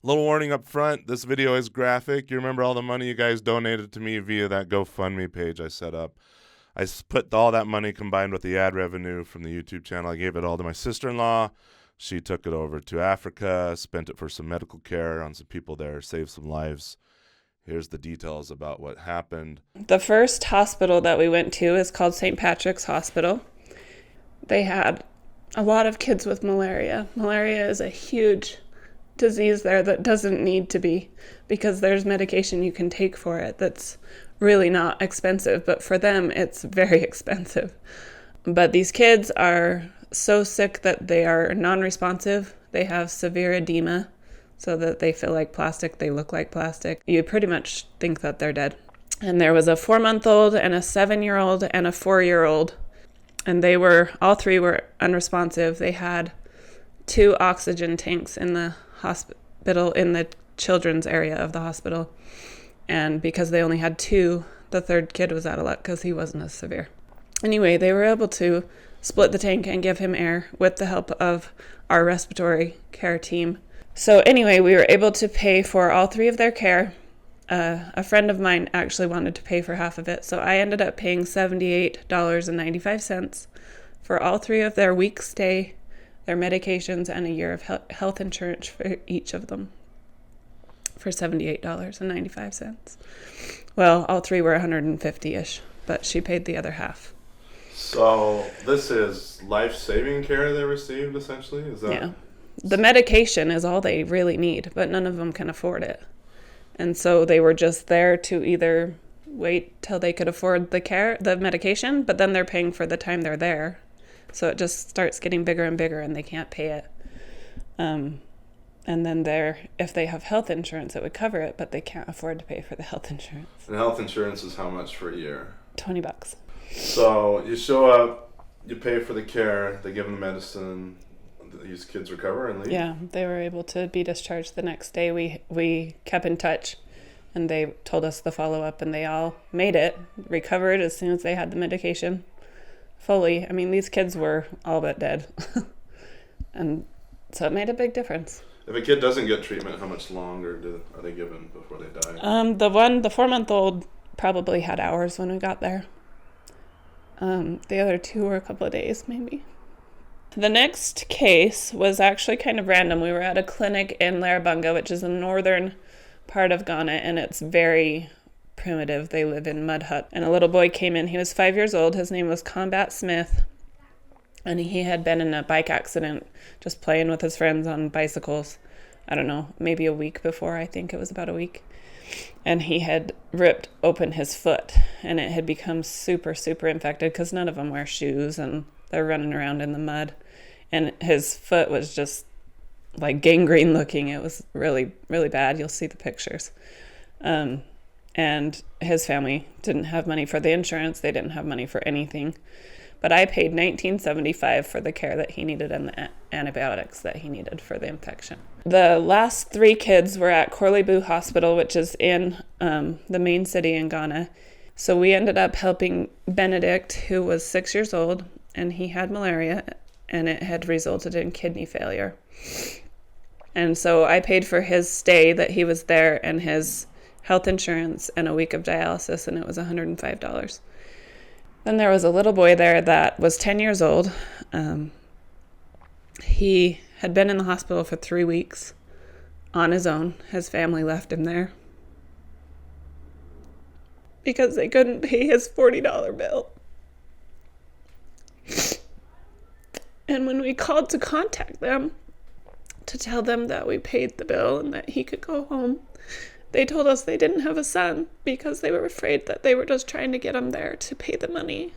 Little warning up front, this video is graphic. You remember all the money you guys donated to me via that GoFundMe page I set up. I put all that money combined with the ad revenue from the YouTube channel. I gave it all to my sister-in-law. She took it over to Africa, spent it for some medical care on some people there, saved some lives. Here's the details about what happened. The first hospital that we went to is called St. Patrick's Hospital. They had a lot of kids with malaria. Malaria is a huge disease there that doesn't need to be, because there's medication you can take for it that's really not expensive, but for them it's very expensive. But these kids are so sick that they are non-responsive. They have severe edema, so that they feel like plastic, they look like plastic. You pretty much think that they're dead. And there was a 4-month-old and a 7-year-old and a 4-year-old, and they were, all three were unresponsive. They had 2 oxygen tanks in the hospital, in the children's area of the hospital. And because they only had 2, the 3rd kid was out of luck because he wasn't as severe. Anyway, they were able to split the tank and give him air with the help of our respiratory care team. So anyway, we were able to pay for all 3 of their care. A friend of mine actually wanted to pay for half of it, so I ended up paying $78.95 for all 3 of their week stay, their medications, and a year of health insurance for each of them for $78.95. Well, all 3 were $150-ish, but she paid the other half. So this is life-saving care they received, essentially? Is that? Yeah. The medication is all they really need, but none of them can afford it. And so they were just there to either wait till they could afford the medication, but then they're paying for the time they're there. So it just starts getting bigger and bigger and they can't pay it. And then if they have health insurance, it would cover it, but they can't afford to pay for the health insurance. And health insurance is how much for a year? $20. So you show up, you pay for the care, they give them the medicine, these kids recover and leave? Yeah, they were able to be discharged the next day. We kept in touch, and they told us the follow-up, and they all made it, recovered as soon as they had the medication fully. I mean, these kids were all but dead. And so it made a big difference. If a kid doesn't get treatment, how much longer are they given before they die? The 4-month-old probably had hours when we got there. The other 2 were a couple of days, maybe. The next case was actually kind of random. We were at a clinic in Larabanga, which is the northern part of Ghana, and it's very primitive. They live in mud huts. And a little boy came in. He was 5 years old. His name was Combat Smith, and he had been in a bike accident just playing with his friends on bicycles. I don't know, maybe a week before. I think it was about a week. And he had ripped open his foot, and it had become super, super infected because none of them wear shoes, and they're running around in the mud. And his foot was just like gangrene looking. It was really, really bad. You'll see the pictures. And his family didn't have money for the insurance. They didn't have money for anything. But I paid $19.75 for the care that he needed and the antibiotics that he needed for the infection. The last 3 kids were at Korle-Bu Hospital, which is in the main city in Ghana. So we ended up helping Benedict, who was 6 years old, and he had malaria, and it had resulted in kidney failure. And so I paid for his stay that he was there and his health insurance and a week of dialysis, and it was $105. Then there was a little boy there that was 10 years old. He had been in the hospital for 3 weeks on his own. His family left him there because they couldn't pay his $40 bill. And when we called to contact them to tell them that we paid the bill and that he could go home, they told us they didn't have a son because they were afraid that they were just trying to get him there to pay the money.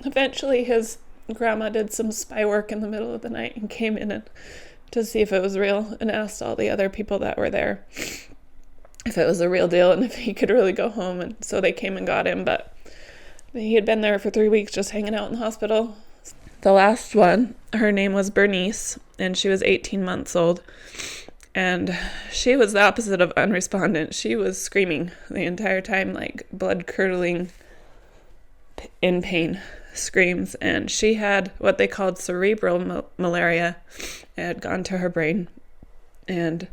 Eventually, his grandma did some spy work in the middle of the night and came in to see if it was real and asked all the other people that were there if it was a real deal and if he could really go home. And so they came and got him, but he had been there for 3 weeks just hanging out in the hospital. The last one, her name was Bernice, and she was 18 months old. And she was the opposite of unrespondent. She was screaming the entire time, like blood-curdling, in pain screams. And she had what they called cerebral malaria. It had gone to her brain. And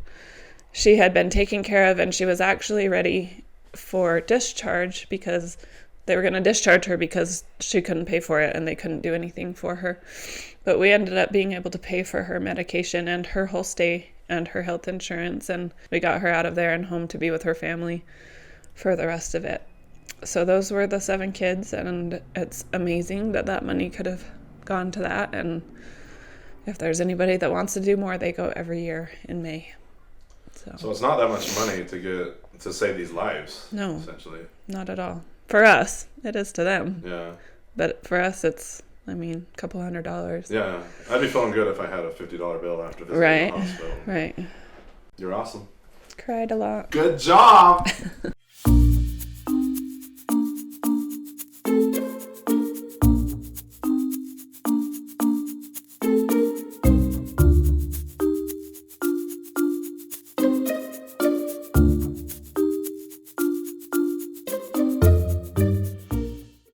she had been taken care of, and she was actually ready for discharge because they were going to discharge her because she couldn't pay for it and they couldn't do anything for her. But we ended up being able to pay for her medication and her whole stay and her health insurance, and we got her out of there and home to be with her family for the rest of it. So those were the 7 kids, and it's amazing that that money could have gone to that. And if there's anybody that wants to do more, they go every year in May. So it's not that much money to save these lives. No, essentially, not at all. For us, it is to them. Yeah. But for us, it's, a couple $100. Yeah, I'd be feeling good if I had a $50 bill after this. Right. Hospital. Right. You're awesome. Cried a lot. Good job.